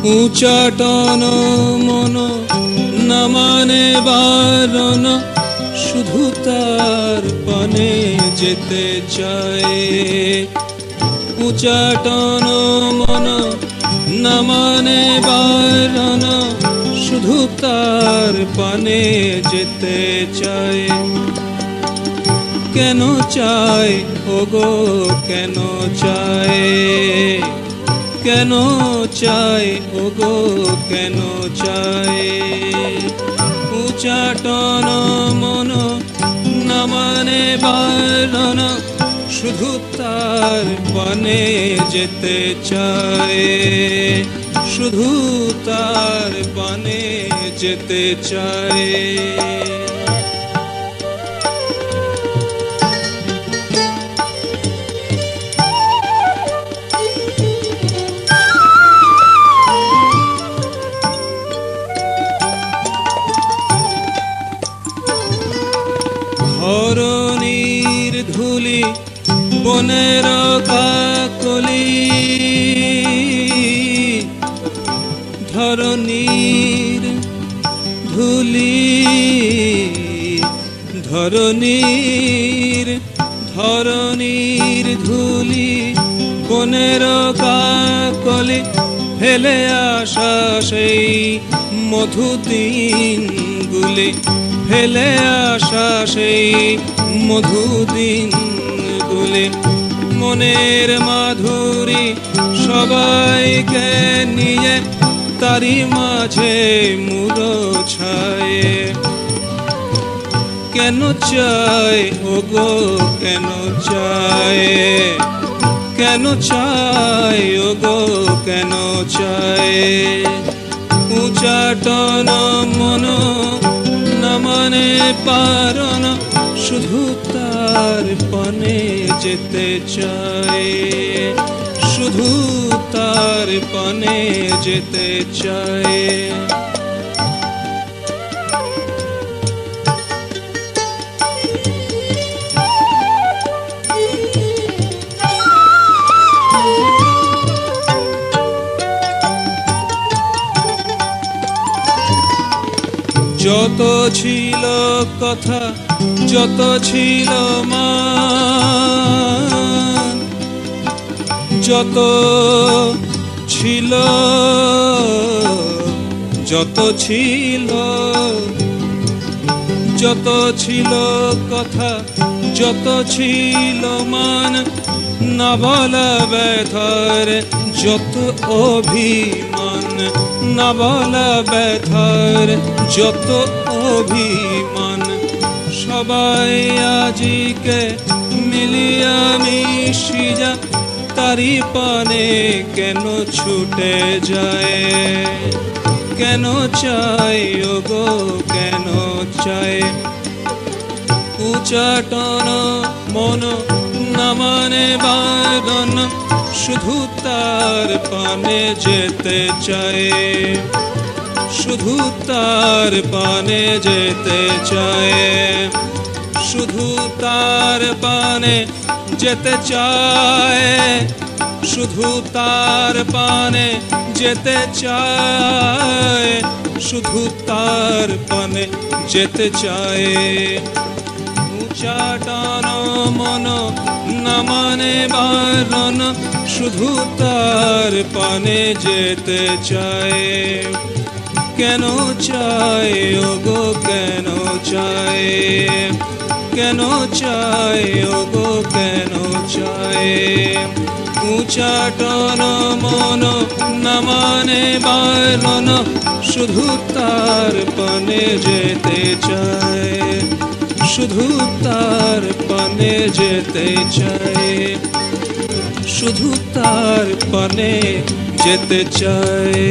উচাটন মন না মানে বারণ, শুধু তার পানে যেতে চায়। উচাটন মন না মানে বারণ, শুধু তার পানে যেতে চায়। কেন চায় ওগো কেন চায়, কেন চায় ওগো কেন চায়। উচাটন মন না মানে বারণ, শুধু তার পানে যেতে চায়। শুধু তার পানে যেতে চায়। ধরণীর ধুলি বনের কাকলি, ধরণীর ধুলি, ধরণীর ধরণীর ধুলি বনের কাকলি, ফেলে আসা সেই মধুদিন গুলি, ফেলে আসা সেই মধুদিন গুলি। মনের মাধুরী সবাইকে নিয়ে তারি মাঝে মূরছায়ে। কেন চায় ওগো কেন চায়, কেন চায় ওগো কেন চায়। উচাটন মন না মানে বারণ, শুধু তার পানে যেতে চায়। শুধু তার পানে যেতে চায়। যত ছিল কথা, যত ছিল মান, যত ছিল, যত ছিল, যত ছিল কথা, যত ছিল মান, না বলা ব্যথার যত অভিমান, না বলা ব্যথার যত অভিমান। সবাই আজিকে মিলিয়া মিশিয়া তারি পানে কেন ছুটে যায়। কেন চায় ওগো কেন চায়। উচাটন মন না মানে বারণ, শুধু তার পানে যেতে চায়। শুধু তার পানে যেতে চায়। শুধু তার পানে যেতে চায়। শুধু তার পানে যেতে চায়। শুধু তার পানে যেতে চায়। উচাটন মন না মানে বারণ, শুধু তার পানে যেতে চায়। কেন চায় ওগো কেন চায়, কেন চায় ওগো কেন চায়। উচাটন মন না মানে বারণ, শুধু তার পানে যেতে চায়। শুধু তার পানে যেতে চায়। শুধু তার পানে যেতে চায়।